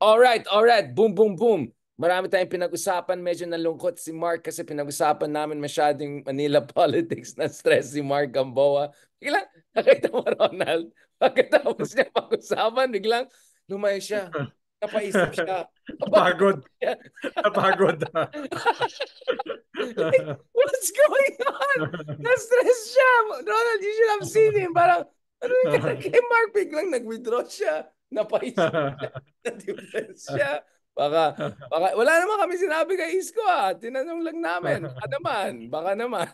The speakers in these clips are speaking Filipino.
Alright. Boom, boom, boom. Marami tayong pinag-usapan. Medyo nalungkot si Mark kasi pinag-usapan namin masyadong Manila politics na stress si Mark Gamboa. Biglang, nakita mo Ronald, pagkatapos niya pag-usapan, biglang lumayo siya. Napaisip siya. Napagod Napagod. siya. Napagod. Like, what's going on? Na-stress siya. Ronald, you should have seen him. Parang, ano yung kay Mark? Biglang nag-withdraw siya. Napaisip siya. Na-depress siya. Wala naman kami sinabi kay Isko Tinanong lang namin. Baka naman.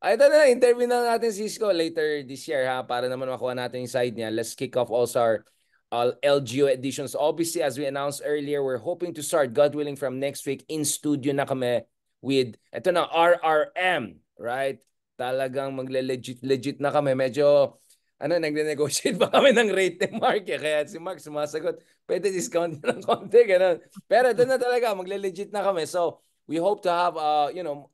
Ito na, interview na natin si Isko later this year para naman makuha natin yung side niya. Let's kick off also our LGO editions. Obviously, as we announced earlier, we're hoping to start, God willing, from next week in studio na kami with, ito na, RRM, right? Talagang legit na kami. Medyo, nagne-negotiate pa kami ng rate ni Mark. Kaya si Mark sumasagot, pwede discount ng konti, ganun. Pero ito na talaga, magle-legit na kami. So, we hope to have,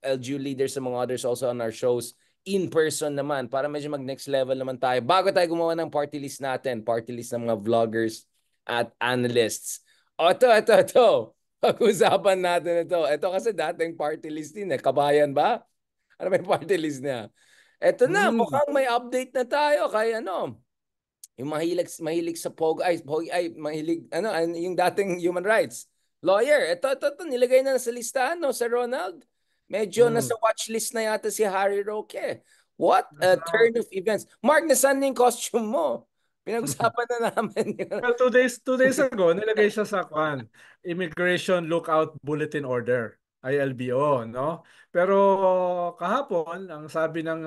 LGU leaders among others also on our shows in person naman para medyo mag-next level naman tayo. Bago tayo gumawa ng party list natin, party list ng mga vloggers at analysts. Ito. Pag-usapan natin ito. Ito kasi dating party list din eh. Kabayan ba? Ano ba yung party list niya? Ito na, Hmm. mukhang may update na tayo kay yung mahilig sa mahilig, yung dating human rights lawyer. Ito, nilagay na sa listahan, no, sa Ronald. Medyo Hmm. nasa watchlist na yata si Harry Roque. What a Nasa, turn of events. Mark, nasan yung costume mo? Pinag-usapan na namin yun. well, 2 days ago, nilagay siya sa Immigration Lookout Bulletin Order, ILBO, no? Pero kahapon, ang sabi ng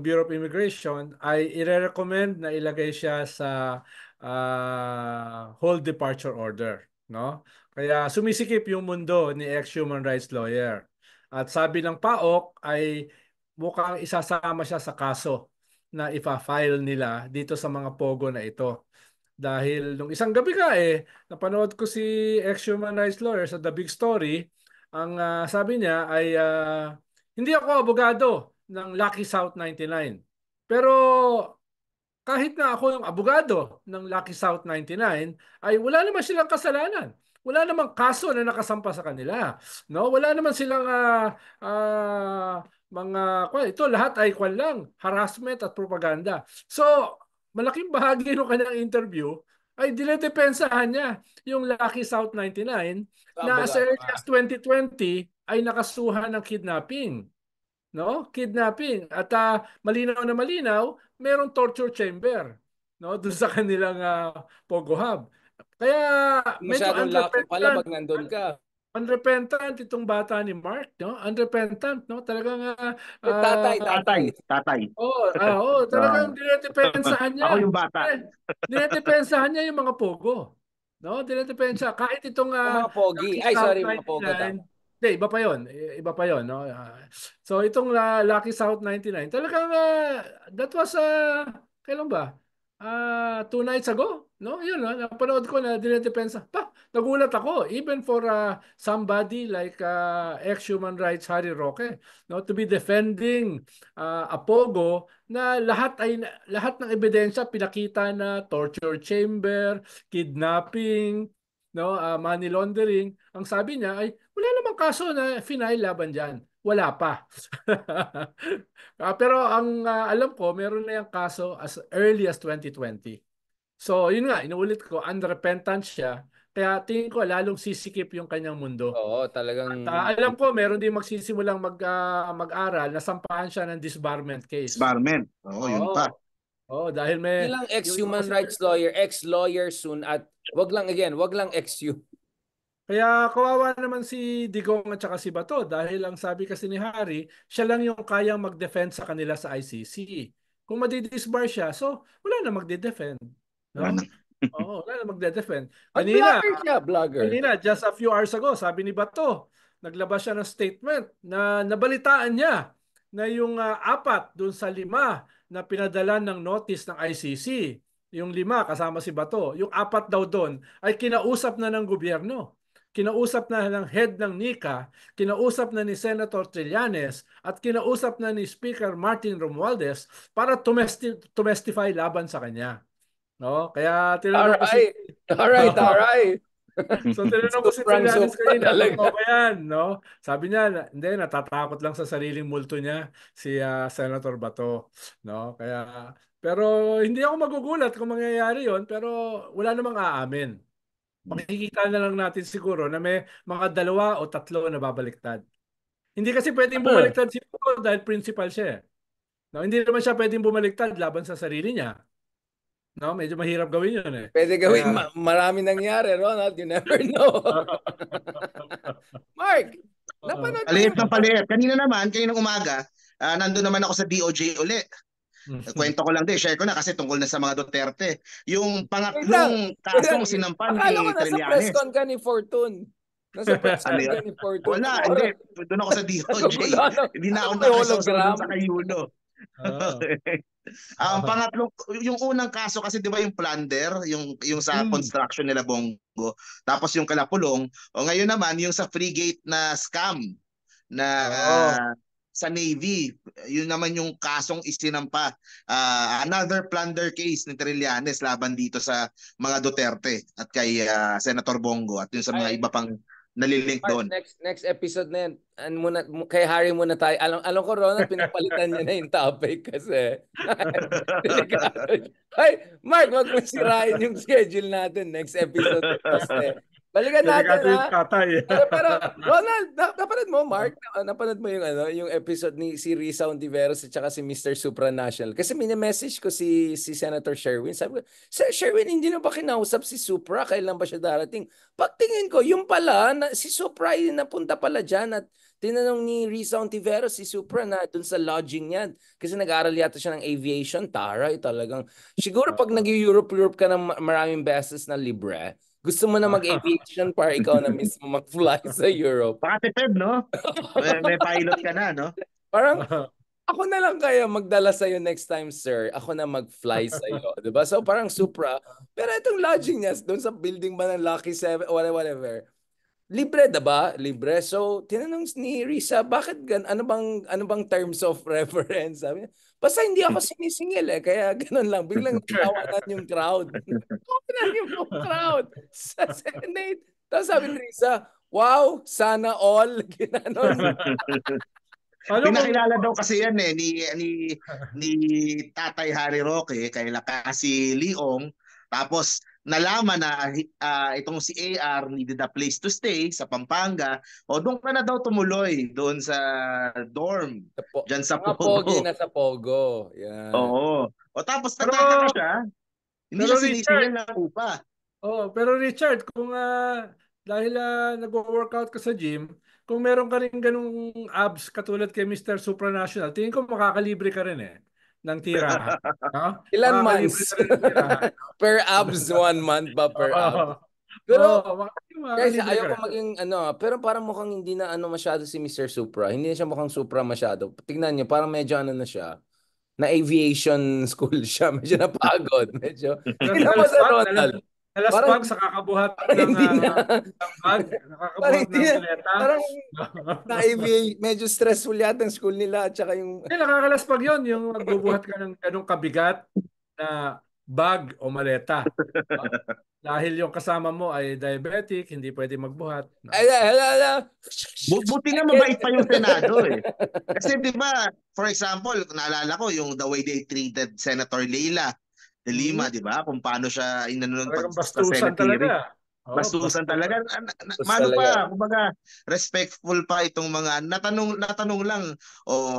Bureau of Immigration ay ire-recommend na ilagay siya sa Hold Departure Order, no? Kaya sumisikip yung mundo ni ex-human rights lawyer. At sabi ng PAOK ay mukhang isasama siya sa kaso na ipa-file nila dito sa mga pogo na ito. Dahil nung isang gabi napanood ko si ex-human rights lawyer sa The Big Story, ang sabi niya ay hindi ako abogado ng Lucky South 99. Pero kahit na ako yung abogado ng Lucky South 99, ay wala naman silang kasalanan. Wala namang kaso na nakasampa sa kanila. No? Wala naman silang ito lahat ay lang, harassment at propaganda. So, malaking bahagi ng kanyang interview ay dinedepensahan niya yung Lucky South 99 na as Abogado early ka. as 2020 ay nakasuhan ng kidnapping, no? Kidnapping at malinaw na malinaw, merong torture chamber, no? Doon sa kanilang Pogo Hub. Kaya medyo Masyadong lucky pala pag nandun ka. unrepentant itong bata ni Mark, no? Unrepentant, no? Talagang Tatay. Tatay. Ah, talagang dinedepensahan niya. ako yung bata. Dinedepensahan niya yung mga Pogo. No, dinedepensa kahit itong Yung mga pogi. Lucky Ay, South sorry, mga pogo 99. tama. Hindi, iba pa 'yon. Iba pa 'yon, no. So itong Lucky South 99, talagang that was kailan ba? 2 nights ago, no? Yun, no? Napanood ko na dinedepensa. Nagulat ako even for somebody like ex-human rights Harry Roque, no, to be defending a Pogo na lahat ng ebidensya pinakita na torture chamber, kidnapping, no, money laundering. Ang sabi niya ay wala namang kaso na final laban diyan. Wala pa. Pero ang alam ko, meron na yung kaso as early as 2020. So, yun nga, inuulit ko, unrepentant siya. Kaya tingin ko lalong sisikip yung kanyang mundo. Oo, talagang At alam ko, meron din magsisimulang mag-aral na sampahan siya ng disbarment case. Disbarment. Oo, yun pa. Oo. Oo, dahil may bilang yung iba ex-human kasi. rights lawyer, ex-lawyer soon at wag lang ex-you. Kaya kawawa naman si Digong at saka si Bato dahil ang sabi kasi ni Harry, siya lang yung kayang mag-defend sa kanila sa ICC. Kung madidisbar siya, so wala na magde-defend. Wala No? na. Oo, wala na magde-defend. Kanina, Mag-vlogger siya, vlogger. just a few hours ago, sabi ni Bato, naglabas siya ng statement na nabalitaan niya na yung 4 dun sa 5 na pinadala ng notice ng ICC, yung 5 kasama si Bato, yung 4 daw doon ay kinausap na ng gobyerno. Kinausap na ng head ng NICA, kinausap na ni Senator Trillanes, at kinausap na ni Speaker Martin Romualdez para to testify laban sa kanya. No? Kaya tinanong ko si Aray! Aray, taray! So tinanong ko si Sobrang Trillanes sobra kanina, totoo talaga. ba yan? No? Sabi niya, hindi, natatakot lang sa sariling multo niya si Senator Bato. No? Kaya, pero hindi ako magugulat kung mangyayari yon, pero wala namang aamin. Makikita na lang natin siguro na may mga 2 o 3 na babaliktad. Hindi kasi pwedeng bumaliktad si Bato dahil principal siya. No? Hindi naman siya pwedeng bumaliktad laban sa sarili niya. No? Medyo mahirap gawin yun eh. Pwede gawin, Kaya, marami nangyari, Ronald. You never know. Mark, napanood mo Paliit yung... ng paliit. Kaninang umaga, nandun naman ako sa DOJ uli. Kwento ko lang din, share ko na kasi tungkol na sa mga Duterte. Yung Wait lang. pangatlong Wait lang. kasong sinampan Akala ko ni nasa press Trillanes. con ka ni Fortune. Nasa press Ano con ka yun? ni Fortune. Wala, hindi. Doon ako sa DOJ. Nagugulo. Hindi na ako May nakasawsaw hologram. doon sa kayulo. Oo. Ang pangatlong, yung unang kaso kasi 'di ba yung plunder, yung sa construction nila Bongo. Tapos yung Kalapulong, o ngayon naman yung sa Frigate na scam na Oo. sa Navy, yun naman yung kasong isinampa. Another plunder case ni Trillanes laban dito sa mga Duterte at kay Senator Bongo at yung sa mga iba pang nalilink Mark, doon. next episode na yan. Kay Harry muna tayo. Alam ko, Ronald, pinapalitan niya na yung topic kasi delikado. Ay, Mark, wag mo sirain yung schedule natin. Next episode. Kasi balikan natin, Delikado yung ha? tatay. Pero Ronald, napanood mo, Mark? Napanood mo yung episode ni si Risa Ontiveros at saka si Mr. Supranational? Kasi mini-message ko si Senator Sherwin. Sabi ko, Sir Sherwin, hindi na ba kinausap si Supra? Kailan ba siya darating? Pagtingin ko, yung pala, si Supra ay napunta pala dyan at tinanong ni Risa Ontiveros si Supra na dun sa lodging niya. Kasi nag-aaral yata siya ng aviation. Taray talagang. Siguro pag nag-Europe ka ng maraming beses na libre, gusto mo na mag-aviation para ikaw na mismo mag-fly sa Europe. Pakatipid, no? May pilot ka na, no? Parang ako na lang kaya magdala sa'yo next time, sir. Ako na mag-fly sa'yo. Diba? So parang Supra. Pero itong lodging niya, doon sa building ba ng Lucky 7, whatever. Libre, diba? Libre. So, tinanong ni Risa, bakit ano bang terms of reference? Sabi niya, basta hindi ako sinisingil eh. Kaya ganun lang. Biglang tawanan yung crowd. Tawanan yung crowd sa Senate. Tapos sabi ni Risa, wow, sana all. Ginanon. Ano kung Pinakilala daw kasi yan ni Tatay Harry Roque kay si Leong, tapos nalaman na itong si AR needed a place to stay sa Pampanga, o doon ka na daw tumuloy doon sa dorm diyan sa Mga pogi Pogo. na sa Pogo. Yan. Oo. O tapos pero nagtataka siya, hindi pero siya Richard, sinisingil ng upa. pero Richard, kung dahil nagwo-workout ka sa gym, kung meron ka rin ganung abs katulad kay Mr. Supranational, tingin ko makakalibre ka rin ng tirahan. No? Ilan Makakalibre months? ka rin ng tirahan. Per abs, 1 month ba per abs? Oo. Pero guys, Makakalibre ka ayoko rin. maging pero parang mukhang hindi na masyado si Mr. Supra. Hindi na siya mukhang Supra masyado. Tingnan niyo, parang medyo na siya. Na aviation school siya. Medyo napagod. Medyo. Tingnan mo sa Ronald. Parang, Nalaspag sa kakabuhat parang ng, hindi na. ng bag, Parang nakakabuhat hindi ng na. maleta. Parang na aviation. Medyo stressful yata ang school nila. At saka yung... Nakakalaspag yun, yung magbubuhat ka ng ganong kabigat na bag o maleta. No? Dahil yung kasama mo ay diabetic, hindi pwede magbuhat. No? Buti nga mabait pa yung Senado eh. Kasi 'di ba, for example, naalala ko yung the way they treated Senator Leila de Lima, 'di ba? Kung paano siya inanon Talagang sa bastusan Senate hearing. talaga. Oh, Bastusan talaga. Tapos Mano talaga. pa, kumbaga, respectful pa itong mga natanong lang,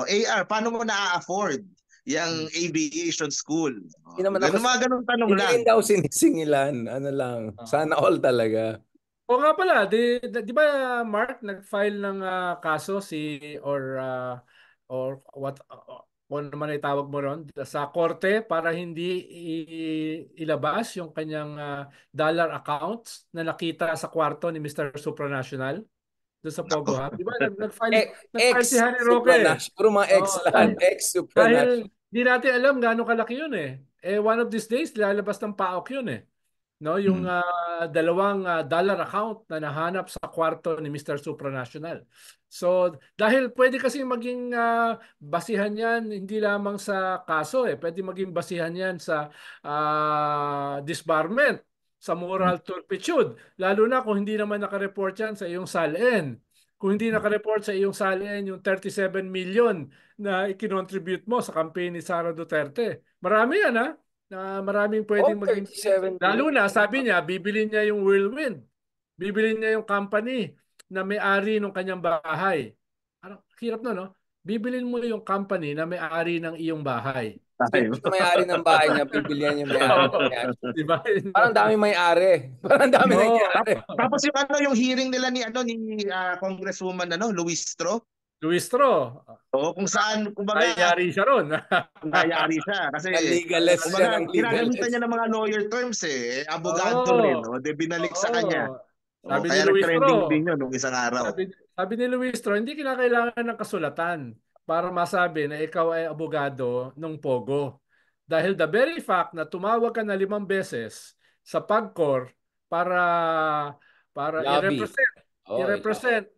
AR, paano mo na-afford yung aviation school? Hindi naman ako, Ganun tanong hindi lang. rin daw sinisingilan. Ano lang. Sana all talaga. O nga pala, di ba Mark nag-file ng kaso or what kung ano man itawag mo ron sa korte para hindi ilabas yung kanyang dollar accounts na nakita sa kwarto ni Mr. Supranational doon sa Pogo Hub. Di ba nag-file si Harry Roque? Ex-supranational. Puro mga ex Oh, lahat. dahil Ex-supranational. di natin alam gaano kalaki yun eh. One of these days lalabas ng PAOK yun eh. no, yung dalawang dollar account na nahanap sa kwarto ni Mr. Supranational. So dahil pwede kasi maging basihan yan hindi lamang sa kaso pwede maging basihan yan sa disbarment, sa moral turpitude, lalo na kung hindi naman nakareport yan sa iyong SALN. Kung hindi nakareport sa iyong SALN yung 37 million na ikinontribute mo sa campaign ni Sara Duterte. Marami yan na maraming pwedeng maging 37 lalo billion. na sabi niya bibili niya yung Whirlwind. Bibili niya yung company na may-ari ng kanyang bahay. Ano, hirap no? Bibilin mo yung company na may-ari ng iyong bahay. Tayo. Yung may-ari ng bahay niya, bibilihan yung may-ari ng bahay. Diba? Parang dami may-ari. Parang dami Oo. nangyari. Tapos yung hearing nila ni Congresswoman Luistro. Luistro. Oo, kung saan kumbaga Nangyari siya ron. nangyayari siya kasi Legalist siya kumbaga ng ginagamitan legalist. niya ng mga lawyer terms abogado Oo. rin, de binalik sa kanya. Sabi Kaya ni Luistro, nag-trending din yun nung isang araw. sabi ni Luistro, hindi kinakailangan ng kasulatan para masabi na ikaw ay abogado ng Pogo. Dahil the very fact na tumawag ka na 5 beses sa PAGCOR para Lobby. i-represent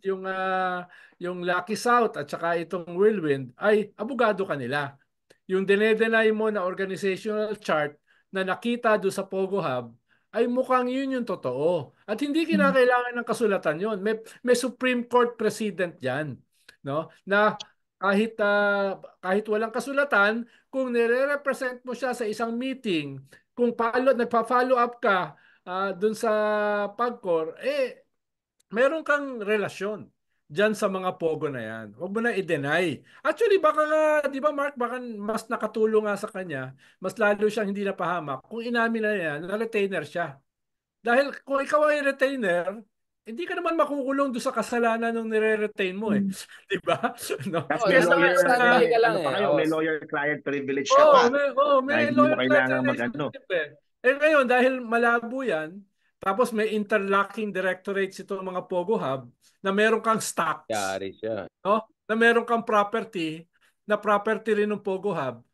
yung Lucky South at saka itong Whirlwind ay abogado ka nila. Yung dinedenay mo na organizational chart na nakita do sa Pogo Hub ay mukhang yun yung totoo. At hindi kinakailangan ng kasulatan yun. May Supreme Court President yan, no? Na kahit walang kasulatan, kung nire-represent mo siya sa isang meeting, kung nagpa-follow up ka dun sa PAGCOR, meron kang relasyon diyan sa mga pogo na yan. Huwag mo na i-deny. Actually, baka nga, di ba Mark, baka mas nakatulong nga sa kanya, mas lalo siyang hindi napahamak kung inamin na yan, na retainer siya. Dahil kung ikaw ay retainer, hindi ka naman makukulong doon sa kasalanan ng nire-retain mo Di ba? No? Tapos may lawyer, standby ka lang may lawyer-client privilege ka pa. May hindi mo lawyer-client kailangan relationship ngayon, dahil malabo yan, tapos may interlocking directorates itong mga Pogo Hub na meron kang stocks. Yari siya. No? Na meron kang property, na property rin ng Pogo Hub,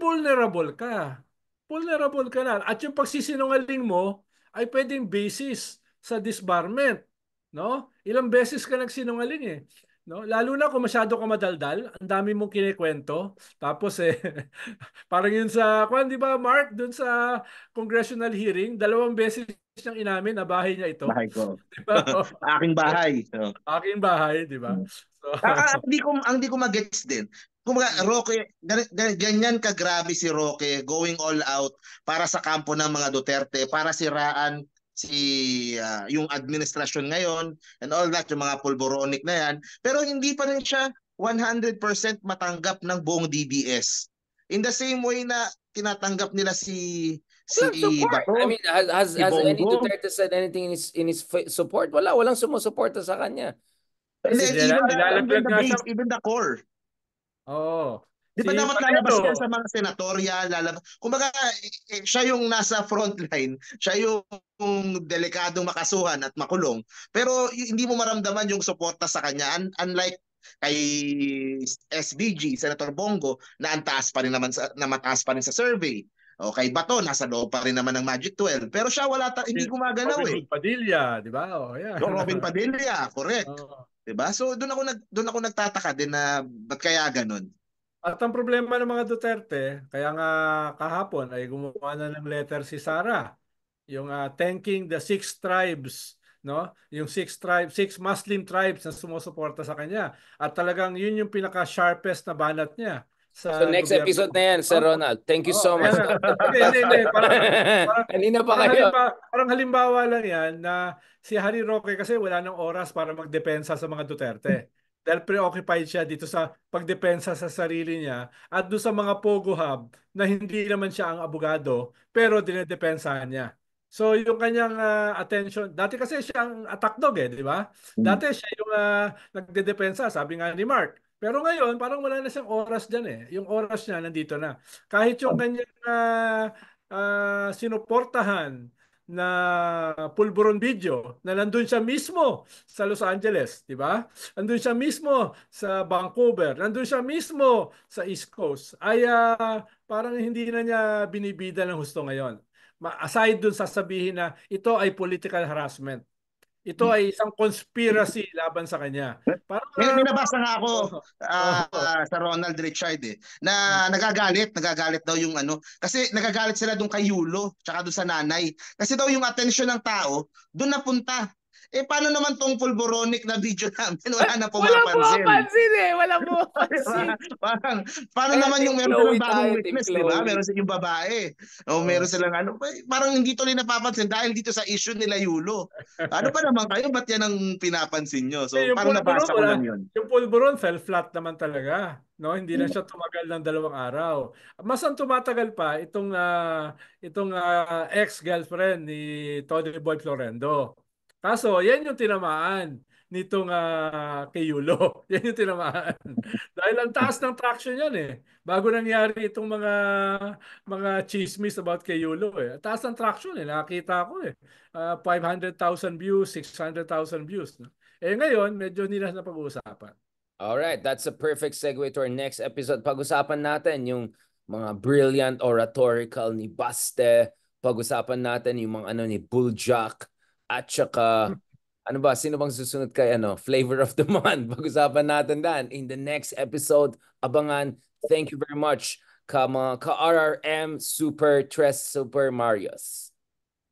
vulnerable ka. Vulnerable ka na. At yung pagsisinungaling mo ay pwedeng basis sa disbarment. No? Ilang beses ka nagsinungaling No? Lalo na kung masyado ka madaldal, ang dami mong kinikwento. Tapos parang yun sa, di ba Mark, dun sa congressional hearing, 2 beses siyang inamin na bahay niya ito. Bahay ko. Diba? Aking bahay. Aking bahay, di ba? So, hindi ko magets din. Kumbaga, Roque, ganyan kagrabe si Roque going all out para sa kampo ng mga Duterte, para siraan yung administrasyon ngayon and all that, yung mga pulboronic na yan. Pero hindi pa rin siya 100% matanggap ng buong DDS. In the same way na tinatanggap nila si support. Bato. I mean, has any Bongo. Duterte said anything in his support? Walang sumusuporta sa kanya. Even the core. Oo. Di ba dapat lalabas yan sa mga senatorial, kumbaga siya yung nasa front line, siya yung delikadong makasuhan at makulong, pero hindi mo maramdaman yung suporta sa kanya, unlike kay SBG, Senator Bongo, na mataas pa rin sa survey. O kay Bato, nasa loob pa rin naman ng Magic 12. Pero siya hindi gumagalaw Robin Padilla, di ba? Yeah. Robin Padilla, correct. Di ba? So doon ako nagtataka din na ba't kaya ganun? At ang problema ng mga Duterte, kaya nga kahapon ay gumawa na ng letter si Sara, yung thanking the 6 tribes, no? Yung 6 Muslim tribes na sumusuporta sa kanya. At talagang yun yung pinaka-sharpest na banat niya. So next episode na yan, Sir Ronald. Thank you so much. Hindi. Kanina pa kayo. Parang halimbawa lang yan na si Harry Roque kasi wala nang oras para magdepensa sa mga Duterte. Dahil preoccupied siya dito sa pagdepensa sa sarili niya at doon sa mga Pogo Hub na hindi naman siya ang abogado pero dinedepensahan niya. So yung kanyang attention, dati kasi siya ang attack dog di ba? Dati siya yung nagdedepensa, sabi nga ni Mark. Pero ngayon, parang wala na siyang oras dyan Yung oras niya nandito na. Kahit yung kanyang sinuportahan na pulburon video na nandun siya mismo sa Los Angeles, di ba? Nandun siya mismo sa Vancouver, nandun siya mismo sa East Coast. Ay parang hindi na niya binibida ng husto ngayon. aside dun sasabihin na ito ay political harassment. Ito ay isang conspiracy laban sa kanya. Parang May nabasa nga ako oh, sa Ronald Richard na nagagalit daw yung ano kasi nagagalit sila doon kay Yulo tsaka doon sa nanay. Kasi daw yung attention ng tao doon napunta. Paano naman tong pulboronic na video namin? Wala na Walang pumapansin. pumapansin eh. Walang Diba? pumapansin. Paano Kaya naman yung Team meron Chloe silang bagong tayo, Team witness, di ba? Chloe. Meron silang yung babae. O meron silang ano, parang hindi tuloy napapansin dahil dito sa issue nila Yulo. Ano pa naman kayo? Ba't yan ang pinapansin nyo? So yung parang pulburon, nabasa ko lang yun. yung pulburon fell flat naman talaga. No, hindi na siya tumagal ng 2 araw. Mas ang tumatagal pa itong ex-girlfriend ni Tony Boy Florendo. Kaso, yan yung tinamaan nitong kay Yulo. Yan yung tinamaan. Dahil ang taas ng traction yan eh. Bago nangyari itong mga chismis about kay Yulo eh. Taas ng traction eh. Nakakita ko eh. 500,000 views, 600,000 views. No? Ngayon, medyo hindi na napag-uusapan. Alright, that's a perfect segue to our next episode. Pag-usapan natin yung mga brilliant oratorical ni Baste. Pag-usapan natin yung mga ni Buljak. At saka, sino bang susunod kay Flavor of the Month? Pag-usapan natin dan in the next episode. Abangan. Thank you very much. Ka RRM Super Tres Super Marios.